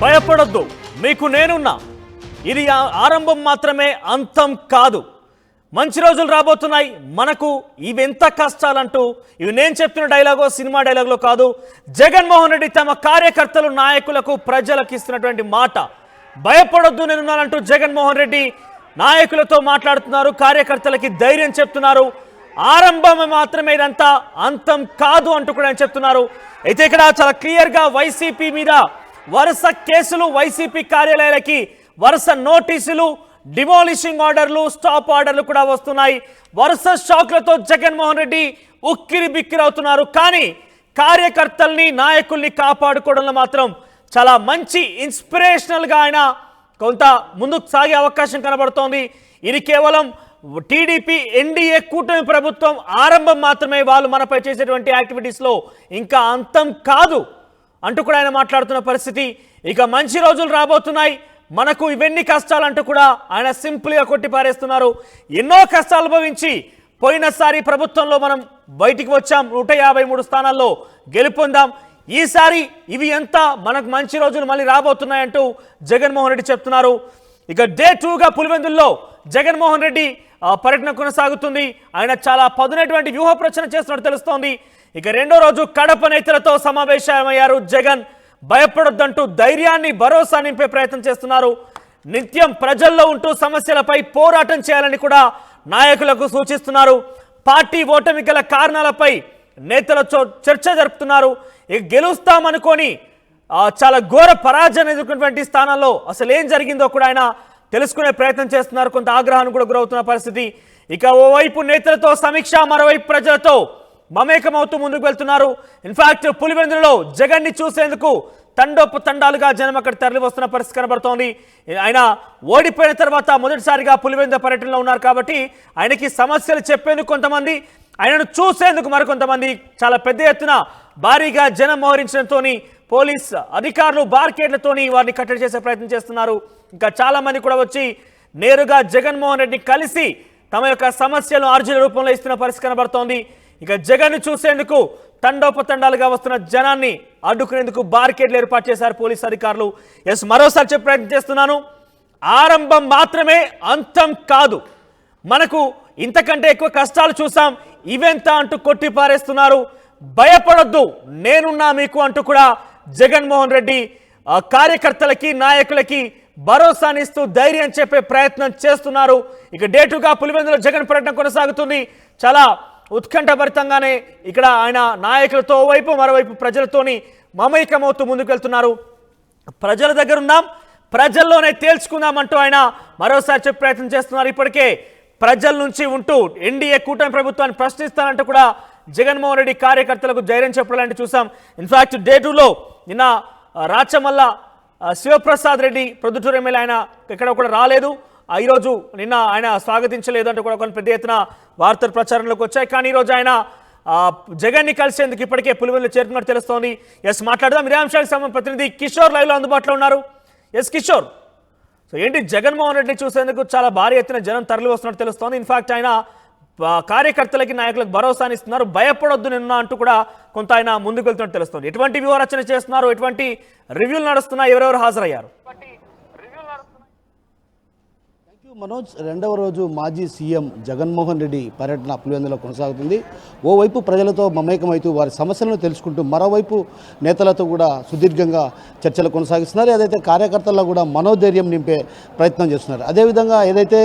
భయపడొద్దు, మీకు నేనున్నా. ఇది ఆరంభం మాత్రమే, అంతం కాదు. మంచి రోజులు రాబోతున్నాయి మనకు. ఇవెంత కష్టాలంటూ ఇవి నేను చెప్తున్న డైలాగో సినిమా డైలాగులో కాదు. జగన్మోహన్ రెడ్డి తమ కార్యకర్తలు నాయకులకు ప్రజలకు ఇస్తున్నటువంటి మాట. భయపడొద్దు నేనున్నానంటూ జగన్మోహన్ రెడ్డి నాయకులతో మాట్లాడుతున్నారు, కార్యకర్తలకి ధైర్యం చెప్తున్నారు. ఆరంభం మాత్రమే, ఇదంతా అంతం కాదు అంటూ కూడా ఆయన చెప్తున్నారు. అయితే ఇక్కడ చాలా క్లియర్గా వైసీపీ మీద వరుస కేసులు, వైసీపీ కార్యాలయాలకి వరుస నోటీసులు, డిమాలిషింగ్ ఆర్డర్లు, స్టాప్ ఆర్డర్లు కూడా వస్తున్నాయి. వరుస షాక్లతో జగన్మోహన్ రెడ్డి ఉక్కిరి బిక్కిరి అవుతున్నారు. కానీ కార్యకర్తల్ని నాయకుల్ని కాపాడుకోవడంలో మాత్రం చాలా మంచి ఇన్స్పిరేషనల్గా ఆయన కొంత ముందుకు సాగే అవకాశం కనబడుతోంది. ఇది కేవలం టీడీపీ ఎన్డీఏ కూటమి ప్రభుత్వం ఆరంభం మాత్రమే, వాళ్ళు మనపై చేసేటువంటి యాక్టివిటీస్లో ఇంకా అంతం కాదు అంటూ కూడా ఆయన మాట్లాడుతున్న పరిస్థితి. ఇక మంచి రోజులు రాబోతున్నాయి మనకు, ఇవన్నీ కష్టాలంటూ కూడా ఆయన సింపుల్గా కొట్టిపారేస్తున్నారు. ఎన్నో కష్టాలు అనుభవించి పోయినసారి ప్రభుత్వంలో మనం బయటికి వచ్చాం, 153 స్థానాల్లో గెలుపొందాం. ఈసారి ఇవి ఎంత మనకు మంచి రోజులు మళ్ళీ రాబోతున్నాయంటూ జగన్మోహన్ రెడ్డి చెప్తున్నారు. ఇక డే 2గా పులివెందుల్లో జగన్మోహన్ రెడ్డి పర్యటన కొనసాగుతుంది. ఆయన చాలా పదునైనటువంటి వ్యూహ ప్రచన చేస్తున్నట్టు తెలుస్తోంది. ఇక రెండో రోజు కడప నేతలతో సమావేశమయ్యారు జగన్. భయపడొద్దంటూ ధైర్యాన్ని, భరోసా నింపే ప్రయత్నం చేస్తున్నారు. నిత్యం ప్రజల్లో ఉంటూ సమస్యలపై పోరాటం చేయాలని కూడా నాయకులకు సూచిస్తున్నారు. పార్టీ ఓటమి గల కారణాలపై నేతలతో చర్చ జరుపుతున్నారు. ఇక గెలుస్తామనుకొని చాలా ఘోర పరాజయం ఎదుర్కొన్నటువంటి స్థానాల్లో అసలు ఏం జరిగిందో కూడా ఆయన తెలుసుకునే ప్రయత్నం చేస్తున్నారు. కొంత ఆగ్రహానికి కూడా గురవుతున్న పరిస్థితి. ఇక ఓవైపు నేతలతో సమీక్ష, మరోవైపు ప్రజలతో మమేకమవుతూ ముందుకు వెళ్తున్నారు. ఇన్ఫాక్ట్ పులివెందులలో జగన్ని చూసేందుకు తండోపతండాలుగా జనం అక్కడ తరలి వస్తున్న పరిస్థితి కనబడుతోంది. ఆయన ఓడిపోయిన తర్వాత మొదటిసారిగా పులివెందు పర్యటనలో ఉన్నారు కాబట్టి ఆయనకి సమస్యలు చెప్పేందుకు కొంతమంది, ఆయనను చూసేందుకు మరికొంతమంది చాలా పెద్ద ఎత్తున భారీగా జనం మోహరించడంతో పోలీస్ అధికారులు బార్కేడ్లతోని వారిని కట్టడి చేసే ప్రయత్నం చేస్తున్నారు. ఇంకా చాలా మంది కూడా వచ్చి నేరుగా జగన్మోహన్ రెడ్డిని కలిసి తమ యొక్క సమస్యలను అర్జీల రూపంలో ఇస్తున్న పరిస్థితి కనబడుతోంది. ఇక జగన్ చూసేందుకు తండోపతండాలుగా వస్తున్న జనాన్ని అడ్డుకునేందుకు బార్కేడ్లు ఏర్పాటు చేశారు పోలీసు అధికారులు. మరోసారి చెప్పే ప్రయత్నం చేస్తున్నాను, ఆరంభం మాత్రమే, అంతం కాదు. మనకు ఇంతకంటే ఎక్కువ కష్టాలు చూసాం, ఇవెంత అంటూ కొట్టి పారేస్తున్నారు. భయపడొద్దు, నేనున్నా మీకు అంటూ కూడా జగన్మోహన్ రెడ్డి కార్యకర్తలకి, నాయకులకి భరోసానిస్తూ ధైర్యం చెప్పే ప్రయత్నం చేస్తున్నారు. ఇక డే 2గా పులివెందులో జగన్ పర్యటన కొనసాగుతుంది. చాలా ఉత్కంఠభరితంగానే ఇక్కడ ఆయన నాయకులతో వైపు మరోవైపు ప్రజలతోని మమైకమవుతూ ముందుకు వెళ్తున్నారు. ప్రజల దగ్గర ఉన్నాం, ప్రజల్లోనే తేల్చుకుందామంటూ ఆయన మరోసారి చెప్పే ప్రయత్నం చేస్తున్నారు. ఇప్పటికే ప్రజల నుంచి ఉంటూ ఎన్డీఏ కూటమి ప్రభుత్వాన్ని ప్రశ్నిస్తానంటూ కూడా జగన్మోహన్ రెడ్డి కార్యకర్తలకు ధైర్యం చెప్పాలంటే చూసాం. ఇన్ఫాక్ట్ డే 2లో నిన్న రాచమల్ల శివప్రసాద్ రెడ్డి ప్రొద్దుటూరు ఎమ్మెల్యే ఆయన ఎక్కడ కూడా రాలేదు. ఈరోజు నిన్న ఆయన స్వాగతించలేదు అంటూ కూడా కొన్ని పెద్ద ఎత్తున వార్తలు ప్రచారంలోకి వచ్చాయి. కానీ ఈరోజు ఆయన జగన్ని కలిసేందుకు ఇప్పటికే పులివెందులో చేరుకున్నట్టు తెలుస్తోంది. మాట్లాడదాం. ఇదే అంశానికి సంబంధించిన ప్రతినిధి కిషోర్ లైవ్లో అందుబాటులో ఉన్నారు. కిషోర్, సో ఏంటి జగన్మోహన్ రెడ్డిని చూసేందుకు చాలా భారీ ఎత్తున జనం తరలి వస్తున్నట్టు తెలుస్తోంది. ఇన్ఫాక్ట్ ఆయన కార్యకర్తలకి, నాయకులకు భరోసాని ఇస్తున్నారు. భయపడొద్దు నిన్న అంటూ కూడా కొంత ఆయన ముందుకు వెళ్తున్నట్టు తెలుస్తోంది. ఎటువంటి వ్యూహరచన చేస్తున్నారు, ఎటువంటి రివ్యూలు నడుస్తున్నాయి, ఎవరెవరు హాజరయ్యారు? మనోజ్, రెండవ రోజు మాజీ సీఎం జగన్మోహన్ రెడ్డి పర్యటన పులివెందులో కొనసాగుతుంది. ఓవైపు ప్రజలతో మమేకమవుతూ వారి సమస్యలను తెలుసుకుంటూ, మరోవైపు నేతలతో కూడా సుదీర్ఘంగా చర్చలు కొనసాగిస్తున్నారు. ఏదైతే కార్యకర్తల్లో కూడా మనోధైర్యం నింపే ప్రయత్నం చేస్తున్నారు. అదేవిధంగా ఏదైతే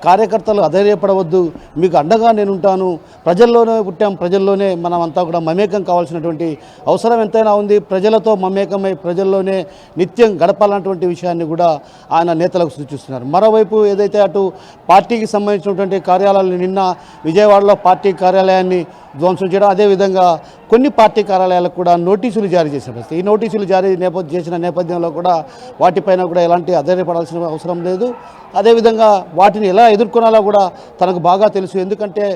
కార్యకర్తలు అధైర్యపడవద్దు, మీకు అండగా నేనుంటాను, ప్రజల్లోనే పుట్టాం, ప్రజల్లోనే మనం అంతా కూడా మమేకం కావాల్సినటువంటి అవసరం ఎంతైనా ఉంది, ప్రజలతో మమేకమై ప్రజల్లోనే నిత్యం గడపాలన్నటువంటి విషయాన్ని కూడా ఆయన నేతలకు సూచిస్తున్నారు. మరోవైపు ఏదైతే అటు పార్టీకి సంబంధించినటువంటి కార్యాలయాలు, నిన్న విజయవాడలో పార్టీ కార్యాలయాన్ని ధ్వంసం చేయడం, అదేవిధంగా కొన్ని పార్టీ కార్యాలయాలకు కూడా నోటీసులు జారీ చేసిన పరిస్థితి. ఈ నోటీసులు జారీ చేసిన నేపథ్యంలో కూడా వాటిపైన కూడా ఎలాంటి అధైర్యపడాల్సిన అవసరం లేదు. అదేవిధంగా వాటిని ఎలా ఎదుర్కొనాలో కూడా తనకు బాగా తెలుసు. ఎందుకంటే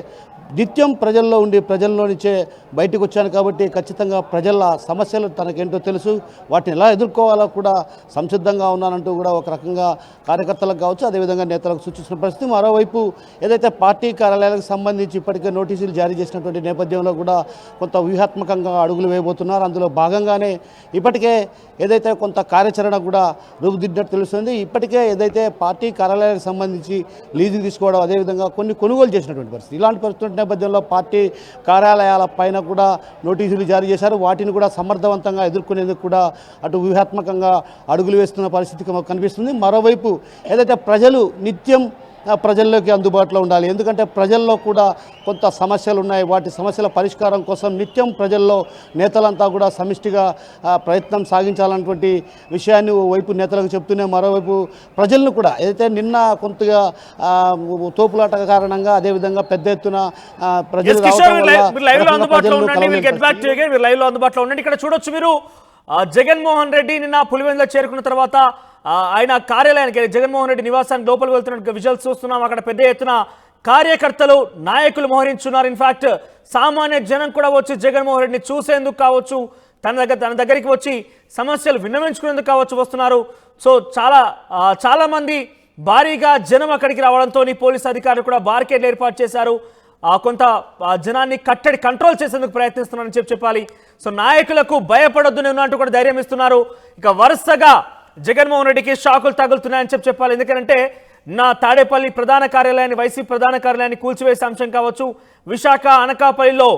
నిత్యం ప్రజల్లో ఉండి ప్రజల్లో నుంచే బయటకు వచ్చాను కాబట్టి ఖచ్చితంగా ప్రజల సమస్యలు తనకేంటో తెలుసు, వాటిని ఎలా ఎదుర్కోవాలో కూడా సంసిద్ధంగా ఉన్నానంటూ కూడా ఒక రకంగా కార్యకర్తలకు కావచ్చు, అదేవిధంగా నేతలకు సూచించిన పరిస్థితి. మరోవైపు ఏదైతే పార్టీ కార్యాలయాలకు సంబంధించి ఇప్పటికే నోటీసులు జారీ చేసినటువంటి నేపథ్యంలో కూడా కొంత వ్యూహాత్మకంగా అడుగులు వేయబోతున్నారు. అందులో భాగంగానే ఇప్పటికే ఏదైతే కొంత కార్యాచరణ కూడా రూపుదిద్దినట్టు తెలుస్తుంది. ఇప్పటికే ఏదైతే పార్టీ కార్యాలయాలకు సంబంధించి లీజులు తీసుకోవడం, అదేవిధంగా కొన్ని కొనుగోలు చేసినటువంటి పరిస్థితి. ఇలాంటి పరిస్థితి నేపథ్యంలో పార్టీ కార్యాలయాల పైన కూడా నోటీసులు జారీ చేశారు. వాటిని కూడా సమర్థవంతంగా ఎదుర్కొనేందుకు కూడా అటు వ్యూహాత్మకంగా అడుగులు వేస్తున్న పరిస్థితి కనిపిస్తుంది. మరోవైపు ఏదైతే ప్రజలు నిత్యం ప్రజల్లోకి అందుబాటులో ఉండాలి, ఎందుకంటే ప్రజల్లో కూడా కొంత సమస్యలు ఉన్నాయి. వాటి సమస్యల పరిష్కారం కోసం నిత్యం ప్రజల్లో నేతలంతా కూడా సమిష్టిగా ప్రయత్నం సాగించాలన్నటువంటి విషయాన్ని వైపు నేతలకు చెప్తూనే మరోవైపు ప్రజలను కూడా ఏదైతే నిన్న కొంతగా తోపులాట కారణంగా అదేవిధంగా పెద్ద ఎత్తున ప్రజలు అందుబాటులో ఉండండి. ఇక్కడ చూడొచ్చు మీరు జగన్మోహన్ రెడ్డి నిన్న పులివెందుల చేరుకున్న తర్వాత ఆయన కార్యాలయానికి జగన్మోహన్ రెడ్డి నివాసానికి లోపలికి వెళ్తున్న విజువల్స్ చూస్తున్నాం. అక్కడ పెద్ద ఎత్తున కార్యకర్తలు నాయకులు మోహరించున్నారు. ఇన్ఫాక్ట్ సామాన్య జనం కూడా వచ్చి జగన్మోహన్ రెడ్డిని చూసేందుకు కావచ్చు, తన దగ్గరికి వచ్చి సమస్యలు విన్నవించుకునేందుకు కావచ్చు వస్తున్నారు. సో చాలా మంది భారీగా జనం అక్కడికి రావడంతో పోలీసు అధికారులు కూడా బార్కెట్లు ఏర్పాటు చేశారు. కొంత జనాన్ని కంట్రోల్ చేసేందుకు ప్రయత్నిస్తున్నారని చెప్పాలి. సో నాయకులకు భయపడొద్దు ఉన్నట్టు కూడా ధైర్యం ఇస్తున్నారు. ఇక వరుసగా జగన్మోహన్ రెడ్డికి షాకులు తగులుతున్నాయని చెప్పాలి. ఎందుకంటే నా తాడేపల్లి ప్రధాన కార్యాలయాన్ని, వైసీపీ ప్రధాన కార్యాలయాన్ని కూల్చివేసే అంశం కావచ్చు, విశాఖ, అనకాపల్లిలో,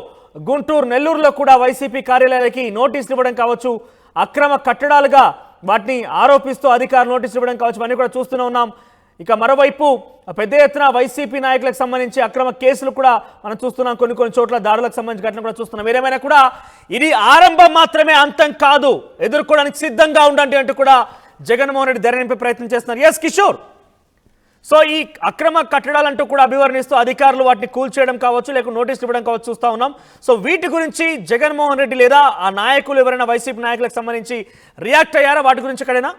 గుంటూరు, నెల్లూరులో కూడా వైసీపీ కార్యాలయాలకి నోటీసులు ఇవ్వడం కావచ్చు, అక్రమ కట్టడాలుగా వాటిని ఆరోపిస్తూ అధికారులు నోటీసులు ఇవ్వడం కావచ్చు, అన్నీ కూడా చూస్తూనే ఉన్నాం. ఇక మరోవైపు పెద్ద ఎత్తున వైసీపీ నాయకులకు సంబంధించి అక్రమ కేసులు కూడా మనం చూస్తున్నాం. కొన్ని చోట్ల దాడులకు సంబంధించి ఘటన కూడా చూస్తున్నాం. ఏదేమైనా కూడా ఇది ఆరంభం మాత్రమే, అంతం కాదు, ఎదుర్కోవడానికి సిద్ధంగా ఉండండి అంటూ కూడా జగన్మోహన్ రెడ్డి ధర నింపే ప్రయత్నం చేస్తున్నారు. ఎస్ కిషోర్, సో ఈ అక్రమ కట్టడాలంటూ కూడా అభివర్ణిస్తూ అధికారులు వాటిని కూల్చేయడం కావచ్చు, లేకపోతే నోటీసులు ఇవ్వడం కావచ్చు చూస్తూ ఉన్నాం. సో వీటి గురించి జగన్మోహన్ రెడ్డి లేదా ఆ నాయకులు ఎవరైనా వైసీపీ నాయకులకు సంబంధించి రియాక్ట్ అయ్యారా? వాటి గురించి ఎక్కడైనా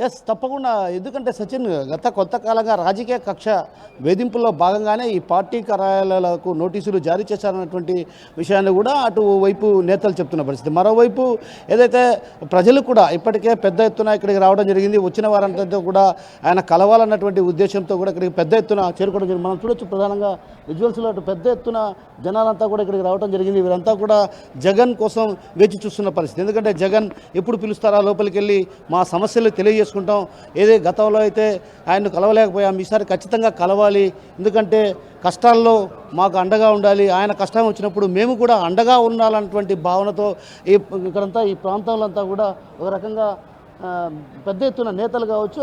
ఎస్, తప్పకుండా. ఎందుకంటే సచిన్, గత కొంతకాలంగా రాజకీయ కక్ష వేధింపుల్లో భాగంగానే ఈ పార్టీ కార్యాలయాలకు నోటీసులు జారీ చేశారన్నటువంటి విషయాన్ని కూడా అటు వైపు నేతలు చెప్తున్న పరిస్థితి. మరోవైపు ఏదైతే ప్రజలు కూడా ఇప్పటికే పెద్ద ఎత్తున ఇక్కడికి రావడం జరిగింది. వచ్చిన వారంతా కూడా ఆయన కలవాలన్నటువంటి ఉద్దేశంతో కూడా ఇక్కడికి పెద్ద ఎత్తున చేరుకోవడం జరిగింది. మనం చూడొచ్చు ప్రధానంగా విజువల్స్లో అటు పెద్ద ఎత్తున జనాలంతా కూడా ఇక్కడికి రావడం జరిగింది. వీరంతా కూడా జగన్ కోసం వేచి చూస్తున్న పరిస్థితి. ఎందుకంటే జగన్ ఎప్పుడు పిలుస్తారా లోపలికి వెళ్ళి మా సమస్యలు తెలియజేసుకుంటాం, ఏదే గతంలో అయితే ఆయన్ను కలవలేకపోయాం, ఈసారి ఖచ్చితంగా కలవాలి, ఎందుకంటే కష్టాల్లో మాకు అండగా ఉండాలి, ఆయన కష్టం వచ్చినప్పుడు మేము కూడా అండగా ఉండాలన్నటువంటి భావనతో ఇక్కడంతా ఈ ప్రాంతంలో అంతా కూడా ఒక రకంగా పెద్ద ఎత్తున నేతలు కావచ్చు,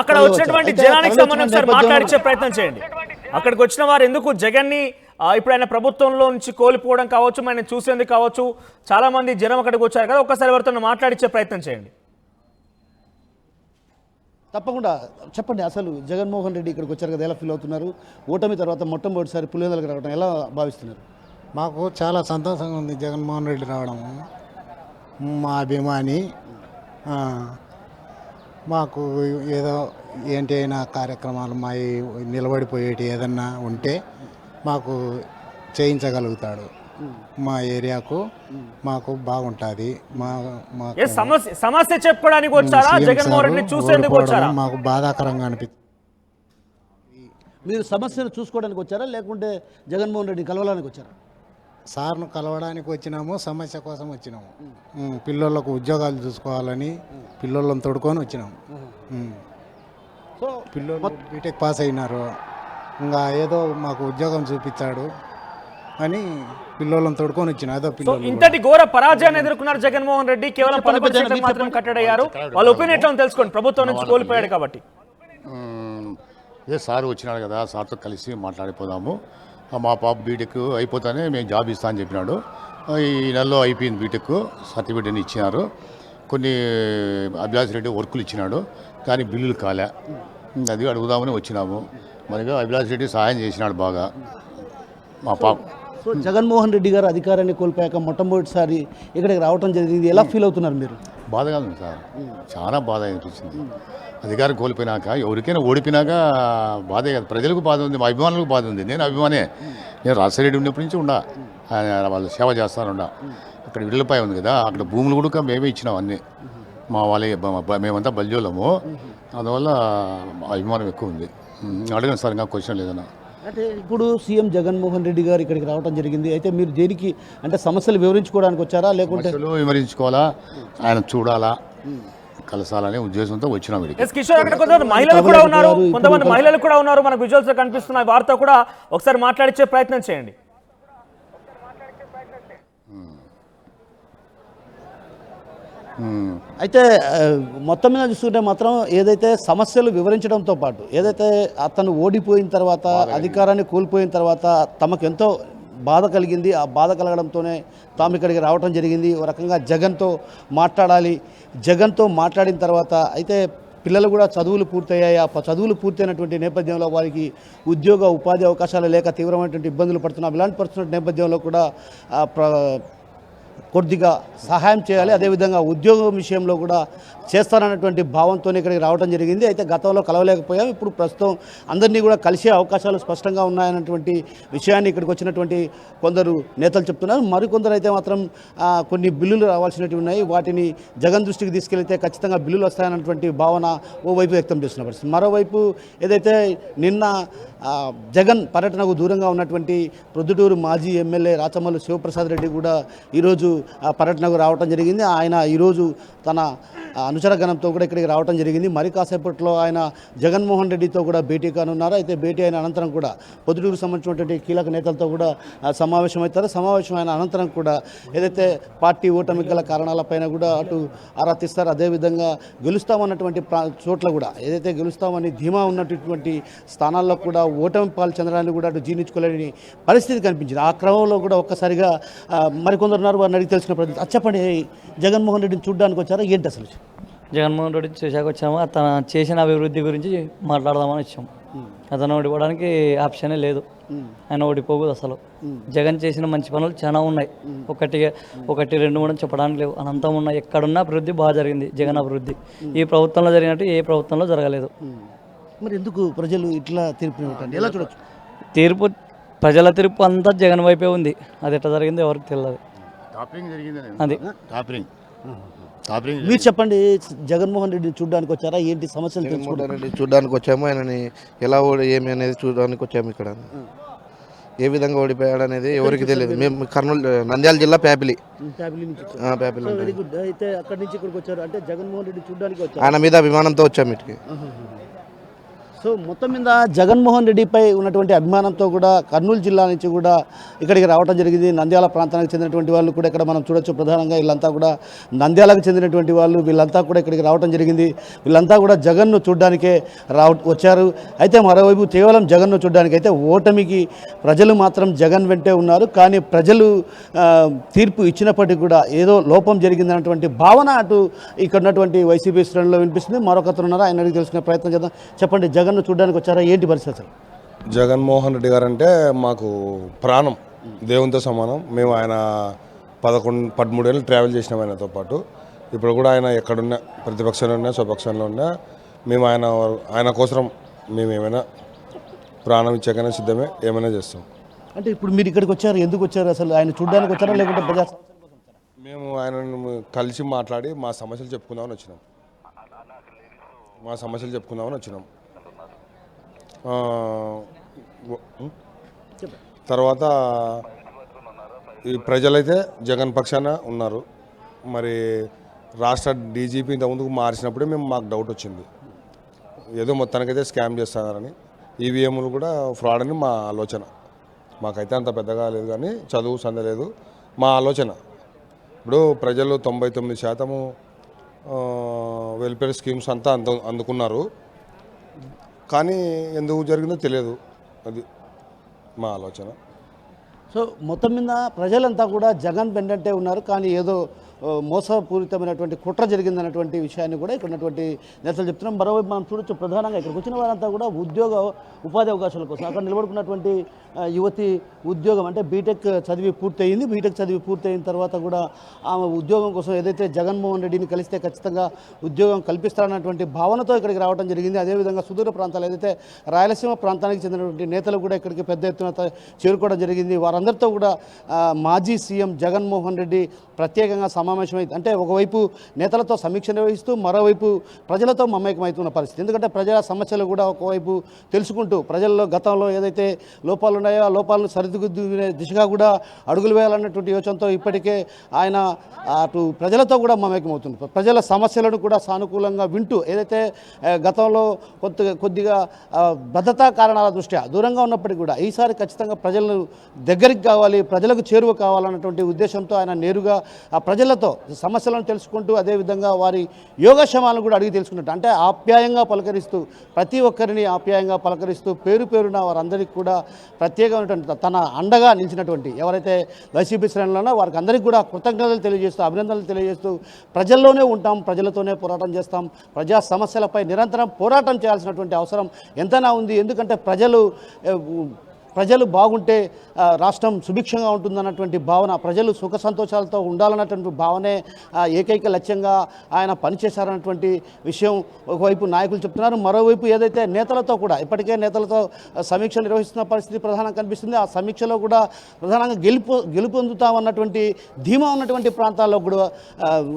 అక్కడ వచ్చినటువంటి జనానికి సంబంధించి మాట్లాడించే ప్రయత్నం చేయండి. అక్కడికి వచ్చిన వారు ఎందుకు జగన్ని ఇప్పుడు ఆయన ప్రభుత్వంలో నుంచి కోల్పోవడం కావచ్చు, ఆయన చూసేందుకు కావచ్చు, చాలా మంది జనం అక్కడికి వచ్చారు కదా, ఒక్కసారి ఎవరితో మాట్లాడించే ప్రయత్నం చేయండి. తప్పకుండా చెప్పండి, అసలు జగన్మోహన్ రెడ్డి ఇక్కడికి వచ్చారు కదా, ఎలా ఫీల్ అవుతున్నారు? ఓటమి తర్వాత మొట్టమొదటిసారి పులివెందులకు రావడం ఎలా భావిస్తున్నారు? మాకు చాలా సంతోషంగా ఉంది జగన్మోహన్ రెడ్డి రావడం. మా అభిమాని, మాకు ఏదో ఏంటి అయినా కార్యక్రమాలు మా నిలబడిపోయేటి ఏదన్నా ఉంటే మాకు చేయించగలుగుతాడు. మా ఏరియాకు మాకు బాగుంటుంది. సమస్య చెప్పుకోవడానికి వచ్చారా, జగన్మోహన్ రెడ్డి చూసేందుకు వచ్చారా? మాకు బాధాకరంగా అనిపిస్తుంది. మీరు సమస్యను చూసుకోవడానికి వచ్చారా, లేకుంటే జగన్మోహన్ రెడ్డి కలవడానికి వచ్చారా? సార్ను కలవడానికి వచ్చినాము, సమస్య కోసం వచ్చినాము. పిల్లలకు ఉద్యోగాలు చూసుకోవాలని పిల్లలను తోడుకొని వచ్చినాము. సో పిల్లలు బీటెక్ పాస్ అయినారు, ఇంకా ఏదో మాకు ఉద్యోగం చూపించాడు అని పిల్లలను తోడుకొని వచ్చిన ఏదో పిల్లలు. ఇంతటి ఘోర పరాజయాన్ని ఎదుర్కొన్నారు జగన్మోహన్ రెడ్డి. కేవలం 11 మాత్రం కట్టడయ్యారు. వాళ్ళ ఒపీనియన్ ఎట్లా తెలుసుకోండి, ప్రభుత్వం నుంచి కోల్పోయాడు కాబట్టి. అదే సార్ వచ్చినాడు కదా, సార్తో కలిసి మాట్లాడిపోదాము, మా పాప బీటెక్ అయిపోతానే మేము జాబ్ ఇస్తా అని చెప్పినాడు. ఈ నెలలో అయిపోయింది బీటెక్, సర్టిఫికేట్ అని ఇచ్చినారు. కొన్ని అభిలాష్ రెడ్డి వర్కులు ఇచ్చినాడు, కానీ బిల్లులు కాలే, అది అడుగుదామని వచ్చినాము. మనకి అభిలాష్ రెడ్డి సహాయం చేసినాడు బాగా మా పాప. సో జగన్మోహన్ రెడ్డి గారు అధికారాన్ని కోల్పోయాక మొట్టమొదటిసారి ఇక్కడికి రావడం జరిగింది. ఎలా ఫీల్ అవుతున్నారు మీరు? బాధగా ఉంది సార్, చాలా బాధ అనిపించింది. అధికారం కోల్పోయినాక ఎవరికైనా ఓడిపోయినాక బాధే కదా, ప్రజలకు బాధ ఉంది, మా అభిమానులకు బాధ ఉంది. నేను అభిమానే, నేను రాజశేఖర ఉన్నప్పటి నుంచి ఉండా, వాళ్ళు సేవ చేస్తానుండా. అక్కడ ఇళ్ళపై ఉంది కదా, అక్కడ భూములు కూడా మేమే ఇచ్చినాం అన్నీ, మా వాళ్ళే, మేమంతా బల్జోళ్ళము, అందువల్ల అభిమానం ఎక్కువ ఉంది. అడగండి సార్, ఇంకా క్వశ్చన్ లేదన్నా. అంటే ఇప్పుడు సీఎం జగన్మోహన్ రెడ్డి గారు ఇక్కడికి రావడం జరిగింది. అయితే మీరు దేనికి అంటే సమస్యలు వివరించుకోవడానికి వచ్చారా, లేకుంటే వివరించుకోవాలా, ఆయన చూడాలా, కలసాలనే ఉద్దేశంతో వచ్చినాం వీడికి. ఎస్ కిషోర్, అక్కడ కొంతమంది మహిళలు కూడా ఉన్నారు, కొంతమంది మహిళలు కూడా ఉన్నారు, మనకు విజువల్స్ లో కనిపిస్తున్న వారితో కూడా ఒకసారి మాట్లాడించే ప్రయత్నం చేయండి. అయితే మొత్తం మీద చూస్తుంటే మాత్రం ఏదైతే సమస్యలు వివరించడంతో పాటు ఏదైతే అతను ఓడిపోయిన తర్వాత అధికారాన్ని కోల్పోయిన తర్వాత తమకు ఎంతో బాధ కలిగింది, ఆ బాధ కలగడంతోనే తాము ఇక్కడికి రావడం జరిగింది. ఒక రకంగా జగన్తో మాట్లాడాలి, జగన్తో మాట్లాడిన తర్వాత అయితే పిల్లలు కూడా చదువులు పూర్తయ్యాయి. ఆ చదువులు పూర్తయినటువంటి నేపథ్యంలో వారికి ఉద్యోగ ఉపాధి అవకాశాలు లేక తీవ్రమైనటువంటి ఇబ్బందులు పడుతున్నాం. ఇలాంటి పరిస్థితున్న నేపథ్యంలో కూడా కొద్దిగా సహాయం చేయాలి, అదేవిధంగా ఉద్యోగం విషయంలో కూడా చేస్తారన్నటువంటి భావంతో ఇక్కడికి రావడం జరిగింది. అయితే గతంలో కలవలేకపోయాం, ఇప్పుడు ప్రస్తుతం అందరినీ కూడా కలిసే అవకాశాలు స్పష్టంగా ఉన్నాయన్నటువంటి విషయాన్ని ఇక్కడికి వచ్చినటువంటి కొందరు నేతలు చెప్తున్నారు. మరికొందరు అయితే మాత్రం కొన్ని బిల్లులు రావాల్సినవి ఉన్నాయి, వాటిని జగన్ దృష్టికి తీసుకెళ్తే ఖచ్చితంగా బిల్లులు వస్తాయన్నటువంటి భావన ఓవైపు వ్యక్తం చేస్తున్న పరిస్థితి. మరోవైపు ఏదైతే నిన్న జగన్ పర్యటనకు దూరంగా ఉన్నటువంటి ప్రొద్దుటూరు మాజీ ఎమ్మెల్యే రాచమల్లు శివప్రసాద్ రెడ్డి కూడా ఈరోజు పర్యటనకు రావడం జరిగింది. ఆయన ఈరోజు తన అనుచరగణంతో కూడా ఇక్కడికి రావడం జరిగింది. మరి కాసేపట్లో ఆయన జగన్మోహన్ రెడ్డితో కూడా భేటీ కానున్నారు. అయితే భేటీ అయిన అనంతరం కూడా పొద్దుటూరుకు సంబంధించినటువంటి కీలక నేతలతో కూడా సమావేశం అవుతారు. సమావేశం అయిన అనంతరం కూడా ఏదైతే పార్టీ ఓటమికి గల కారణాలపైన కూడా అటు ఆరా తీస్తారు. అదేవిధంగా గెలుస్తామన్నటువంటి చోట్ల కూడా ఏదైతే గెలుస్తామని ధీమా ఉన్నటువంటి స్థానాల్లో కూడా ఓటమి పాలు చెందడానికి కూడా అటు జీర్ణించుకోలేని పరిస్థితి కనిపించింది. ఆ క్రమంలో కూడా ఒక్కసారిగా మరికొందరు ఉన్నారు, వారిని అడిగి తెలిసిన ప్రతి చెప్పండి, జగన్మోహన్ రెడ్డిని చూడడానికి వచ్చారా, ఏంటి అసలు? జగన్మోహన్ రెడ్డి చూశాక వచ్చాము, అతను చేసిన అభివృద్ధి గురించి మాట్లాడదామని వచ్చాము. అతను ఓడిపోవడానికి ఆప్షనే లేదు, ఆయన ఓడిపోకూడదు అసలు. జగన్ చేసిన మంచి పనులు చాలా ఉన్నాయి, ఒకటి రెండు మూడు చెప్పడానికి లేవు, అనంతం ఉన్నాయి. ఎక్కడున్న అభివృద్ధి బాగా జరిగింది, జగన్ అభివృద్ధి. ఈ ప్రభుత్వంలో జరిగినట్టు ఏ ప్రభుత్వంలో జరగలేదు. మరి ఎందుకు ప్రజలు ఇట్లా తీర్పు ఇవ్వటండి, ఎలా చూడొచ్చు? ప్రజల తీర్పు అంతా జగన్ వైపే ఉంది, అది ఎట్లా జరిగిందో ఎవరికి తెలియదు. అది మీరు చెప్పండి, జగన్మోహన్ రెడ్డిని చూడడానికి వచ్చారా, ఏంటి సమస్యలు తెలుసుకోవడానికి? చూడడానికి వచ్చాము, ఆయనని ఎలా ఏమి అనేది చూడడానికి వచ్చాము. ఇక్కడ ఏ విధంగా ఓడిపోయాడు అనేది ఎవరికి తెలియదు. మేము కర్నూలు నంద్యాల జిల్లా ప్యాపిలి. Very good. అయితే అక్కడి నుంచి ఇక్కడికి వచ్చారు అంటే జగన్మోహన్ రెడ్డి చూడడానికి వచ్చారు, ఆయన మీద అభిమానంతో వచ్చాము ఇటుకి. సో మొత్తం మీద జగన్మోహన్ రెడ్డిపై ఉన్నటువంటి అభిమానంతో కూడా కర్నూలు జిల్లా నుంచి కూడా ఇక్కడికి రావడం జరిగింది. నంద్యాల ప్రాంతానికి చెందినటువంటి వాళ్ళు కూడా ఇక్కడ మనం చూడొచ్చు. ప్రధానంగా వీళ్ళంతా కూడా నంద్యాలకు చెందినటువంటి వాళ్ళు, వీళ్ళంతా కూడా ఇక్కడికి రావడం జరిగింది. వీళ్ళంతా కూడా జగన్ను చూడడానికే వచ్చారు. అయితే మరోవైపు కేవలం జగన్ను చూడడానికి అయితే ఓటమికి ప్రజలు మాత్రం జగన్ వెంటే ఉన్నారు. కానీ ప్రజలు తీర్పు ఇచ్చినప్పటికీ కూడా ఏదో లోపం జరిగిందన్నటువంటి భావన అటు ఇక్కడ ఉన్నటువంటి వైసీపీ శ్రేణుల్లో వినిపిస్తుంది. మరొకరు ఉన్నారు, ఆయన అడిగి తెలుసుకునే ప్రయత్నం చేద్దాం. చెప్పండి, జగన్ చూడడానికి వచ్చారా, ఏంటి పరిస్థితి? జగన్మోహన్ రెడ్డి గారు అంటే మాకు ప్రాణం, దేవునితో సమానం. మేము ఆయన 13 ఏళ్ళు ట్రావెల్ చేసినాం ఆయనతో పాటు. ఇప్పుడు కూడా ఆయన ఎక్కడున్నా, ప్రతిపక్షంలో ఉన్నా స్వపక్షంలో ఉన్నా, మేము ఆయన కోసం మేము ఏమైనా ప్రాణం ఇచ్చాకైనా సిద్ధమే, ఏమైనా చేస్తాం. అంటే ఇప్పుడు మీరు ఇక్కడికి వచ్చారు, ఎందుకు వచ్చారు అసలు? ఆయన చూడడానికి వచ్చారా, లేకుంటే ప్రజా సమస్యల కోసం వచ్చారా? మేము ఆయనను కలిసి మాట్లాడి మా సమస్యలు చెప్పుకుందామని వచ్చినాం. తర్వాత ఈ ప్రజలైతే జగన్ పక్షాన ఉన్నారు. మరి రాష్ట్ర డీజీపీ ఇంతకుముందుకు మార్చినప్పుడే మాకు డౌట్ వచ్చింది, ఏదో మొత్తానికైతే స్కామ్ చేస్తున్నారని. ఈవీఎంలు కూడా ఫ్రాడ్ అని మా ఆలోచన. మాకైతే అంత పెద్దగా లేదు, కానీ చదువు సందలేదు మా ఆలోచన. ఇప్పుడు ప్రజలు 99% వెల్ఫేర్ స్కీమ్స్ అంతా అందుకున్నారు, కానీ ఎందుకు జరిగిందో తెలియదు, అది మా ఆలోచన. సో మొత్తం మీద ప్రజలంతా కూడా జగన్ వెంటే ఉన్నారు, కానీ ఏదో మోసపూరితమైనటువంటి కుట్ర జరిగిందన్నటువంటి విషయాన్ని కూడా ఇక్కడ ఉన్నటువంటి నేతలు చెప్తున్నాం. మరోవైపు మనం చూడొచ్చు, ప్రధానంగా ఇక్కడికి వచ్చిన వారంతా కూడా ఉపాధి అవకాశాల కోసం అక్కడ నిలబడుకున్నటువంటి యువతి ఉద్యోగం అంటే బీటెక్ చదివి పూర్తయింది. బీటెక్ చదివి పూర్తయిన తర్వాత కూడా ఆమె ఉద్యోగం కోసం ఏదైతే జగన్మోహన్ రెడ్డిని కలిస్తే ఖచ్చితంగా ఉద్యోగం కల్పిస్తారన్నటువంటి భావనతో ఇక్కడికి రావడం జరిగింది. అదేవిధంగా సుదూర ప్రాంతాలు ఏదైతే రాయలసీమ ప్రాంతానికి చెందినటువంటి నేతలు కూడా ఇక్కడికి పెద్ద ఎత్తున చేరుకోవడం జరిగింది. వారందరితో కూడా మాజీ సీఎం జగన్మోహన్ రెడ్డి ప్రత్యేకంగా సమావేశమైంది. అంటే ఒకవైపు నేతలతో సమీక్ష నిర్వహిస్తూ మరోవైపు ప్రజలతో మమేకమవుతున్న పరిస్థితి. ఎందుకంటే ప్రజల సమస్యలు కూడా ఒకవైపు తెలుసుకుంటూ ప్రజల్లో గతంలో ఏదైతే లోపాలు ఉన్నాయో ఆ లోపాలను సరిదిద్దుకునే దిశగా కూడా అడుగులు వేయాలన్నటువంటి యోచనతో ఇప్పటికే ఆయన అటు ప్రజలతో కూడా మమేకమవుతుంది. ప్రజల సమస్యలను కూడా సానుకూలంగా వింటూ ఏదైతే గతంలో కొద్దిగా భద్రతా కారణాల దృష్ట్యా దూరంగా ఉన్నప్పటికీ కూడా ఈసారి ఖచ్చితంగా ప్రజలను దగ్గరికి కావాలి, ప్రజలకు చేరువ కావాలన్నటువంటి ఉద్దేశంతో ఆయన నేరుగా ఆ ప్రజలతో సమస్యలను తెలుసుకుంటూ అదేవిధంగా వారి యోగక్షేమాలను కూడా అడిగి తెలుసుకున్నట్టు అంటే ఆప్యాయంగా పలకరిస్తూ ప్రతి ఒక్కరిని ఆప్యాయంగా పలకరిస్తూ పేరు పేరున వారందరికీ కూడా ప్రత్యేకమైనటువంటి తన అండగా నిలిచినటువంటి ఎవరైతే వైసీపీ శ్రేణులను వారికి అందరికీ కూడా కృతజ్ఞతలు తెలియజేస్తూ అభినందనలు తెలియజేస్తూ ప్రజల్లోనే ఉంటాం, ప్రజలతోనే పోరాటం చేస్తాం, ప్రజా సమస్యలపై నిరంతరం పోరాటం చేయాల్సినటువంటి అవసరం ఎంతైనా ఉంది. ఎందుకంటే ప్రజలు బాగుంటే రాష్ట్రం సుభిక్షంగా ఉంటుందన్నటువంటి భావన, ప్రజలు సుఖ సంతోషాలతో ఉండాలన్నటువంటి భావనే ఏకైక లక్ష్యంగా ఆయన పనిచేశారన్నటువంటి విషయం ఒకవైపు నాయకులు చెప్తున్నారు. మరోవైపు ఏదైతే నేతలతో కూడా ఇప్పటికే నేతలతో సమీక్ష నిర్వహిస్తున్న పరిస్థితి ప్రధానంగా కనిపిస్తుంది. ఆ సమీక్షలో కూడా ప్రధానంగా గెలుపొందుతామన్నటువంటి ధీమా ఉన్నటువంటి ప్రాంతాల్లో కూడా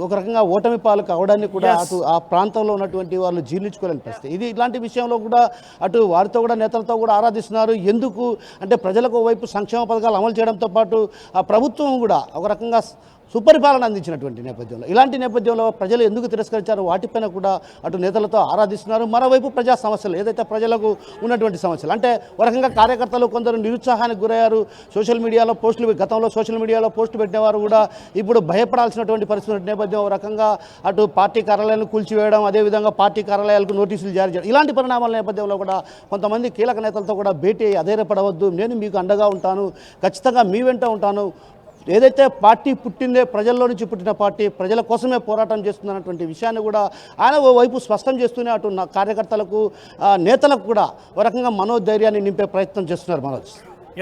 ఒక రకంగా ఓటమి పాలు కావడాన్ని కూడా అటు ఆ ప్రాంతంలో ఉన్నటువంటి వాళ్ళు జీర్ణించుకోలేని పరిస్థితి. ఇలాంటి విషయంలో కూడా అటు వారితో కూడా నేతలతో కూడా ఆరాధిస్తున్నారు. ఎందుకు అంటే ప్రజలకు వైపు సంక్షేమ పథకాలు అమలు చేయడంతో పాటు ఆ ప్రభుత్వం కూడా ఒక రకంగా సుపరిపాలన అందించినటువంటి నేపథ్యంలో ఇలాంటి నేపథ్యంలో ప్రజలు ఎందుకు తిరస్కరించారో వాటిపైన కూడా అటు నేతలతో ఆరాధిస్తున్నారు. మరోవైపు ప్రజా సమస్యలు ఏదైతే ప్రజలకు ఉన్నటువంటి సమస్యలు అంటే ఒక రకంగా కార్యకర్తలు కొందరు నిరుత్సాహానికి గురయ్యారు. సోషల్ మీడియాలో పోస్టులు గతంలో సోషల్ మీడియాలో పోస్టు పెట్టినవారు కూడా ఇప్పుడు భయపడాల్సినటువంటి పరిస్థితి నేపథ్యం ఒక రకంగా అటు పార్టీ కార్యాలయాలను కూల్చివేయడం అదేవిధంగా పార్టీ కార్యాలయాలకు నోటీసులు జారీ చేయడం ఇలాంటి పరిణామాల నేపథ్యంలో కూడా కొంతమంది కీలక నేతలతో కూడా భేటీ అధైర్యపడవద్దు, నేను మీకు అండగా ఉంటాను, ఖచ్చితంగా మీ వెంట ఉంటాను, ఏదైతే పార్టీ పుట్టిందే ప్రజల్లో నుంచి పుట్టిన పార్టీ ప్రజల కోసమే పోరాటం చేస్తుందన్నటువంటి విషయాన్ని కూడా ఆయన ఓ వైపు స్పష్టం చేస్తూనే అటు కార్యకర్తలకు నేతలకు కూడా ఒక రకంగా మనోధైర్యాన్ని నింపే ప్రయత్నం చేస్తున్నారు. Manoj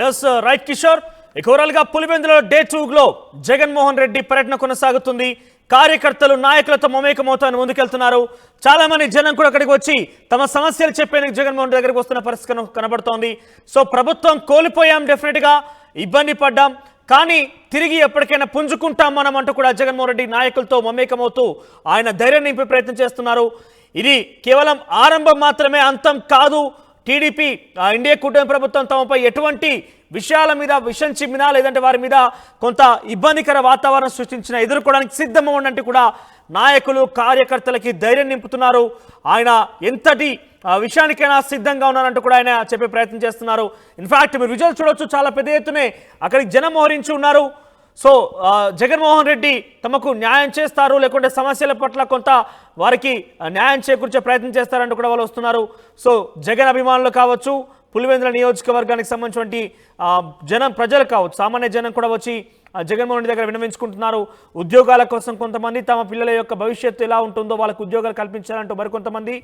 yes right Kishore. ఓవరాల్గా పులివెందులో డే 2లో జగన్మోహన్ రెడ్డి పర్యటన కొనసాగుతుంది. కార్యకర్తలు నాయకులతో మమేకమవుతాను ముందుకెళ్తున్నారు. చాలా మంది జనం కూడా అక్కడికి వచ్చి తమ సమస్యలు చెప్పేందుకు జగన్మోహన్ రెడ్డి దగ్గరికి వస్తున్న పరిస్థితి కనబడుతోంది. సో ప్రభుత్వం కోల్పోయాం, డెఫినెట్గా ఇబ్బంది పడ్డాం, కానీ తిరిగి ఎప్పటికైనా పుంజుకుంటాం మనం అంటూ కూడా జగన్మోహన్ రెడ్డి నాయకులతో మమేకమవుతూ ఆయన ధైర్యం నింపే ప్రయత్నం చేస్తున్నారు. ఇది కేవలం ఆరంభం మాత్రమే, అంతం కాదు. టీడీపీ ఇండియా కూటమి ప్రభుత్వం తమపై ఎటువంటి విషయాల మీద విషం చిమ్మినా లేదంటే వారి మీద కొంత ఇబ్బందికర వాతావరణం సృష్టించిన ఎదుర్కోవడానికి సిద్ధంగా ఉండంటే కూడా నాయకులు కార్యకర్తలకి ధైర్యం నింపుతున్నారు. ఆయన ఎంతటి విషయానికైనా సిద్ధంగా ఉన్నారంటూ కూడా ఆయన చెప్పే ప్రయత్నం చేస్తున్నారు. ఇన్ఫాక్ట్ మీరు విజువల్ చూడొచ్చు, చాలా పెద్ద ఎత్తునే అక్కడికి జనం మోహరించి ఉన్నారు. సో జగన్మోహన్ రెడ్డి తమకు న్యాయం చేస్తారు, లేకుంటే సమస్యల పట్ల కొంత వారికి న్యాయం చేకూర్చే ప్రయత్నం చేస్తారంటూ కూడా వాళ్ళు వస్తున్నారు. సో జగన్ అభిమానులు కావచ్చు, పులివెందుల నియోజకవర్గానికి సంబంధించినటువంటి జనం ప్రజలు కావచ్చు, సామాన్య జనం కూడా వచ్చి జగన్మోహన్ రెడ్డి దగ్గర విన్నవించుకుంటున్నారు. ఉద్యోగాల కోసం కొంతమంది తమ పిల్లల యొక్క భవిష్యత్తు ఎలా ఉంటుందో వాళ్ళకు ఉద్యోగాలు కల్పించాలంటూ మరికొంతమంది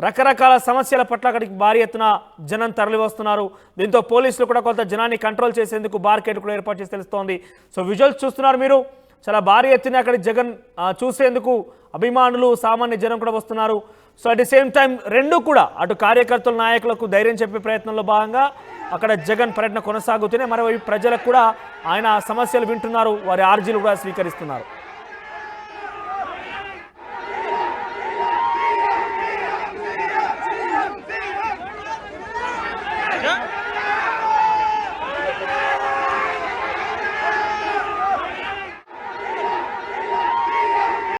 రకరకాల సమస్యల పట్ల అక్కడికి భారీ ఎత్తున జనం తరలి వస్తున్నారు. దీంతో పోలీసులు కూడా కొంత జనాన్ని కంట్రోల్ చేసేందుకు బార్కెట్ కూడా ఏర్పాటు చేసి తెలుస్తోంది. సో విజువల్స్ చూస్తున్నారు మీరు, చాలా భారీ ఎత్తున అక్కడ జగన్ చూసేందుకు అభిమానులు సామాన్య జనం కూడా వస్తున్నారు. So at the same time రెండు కూడా అటు కార్యకర్తల నాయకులకు ధైర్యం చెప్పే ప్రయత్నంలో భాగంగా అక్కడ జగన్ పర్యటన కొనసాగుతూనే మరోవైపు ప్రజలకు కూడా ఆయన సమస్యలు వింటున్నారు, వారి ఆర్జీలు కూడా స్వీకరిస్తున్నారు.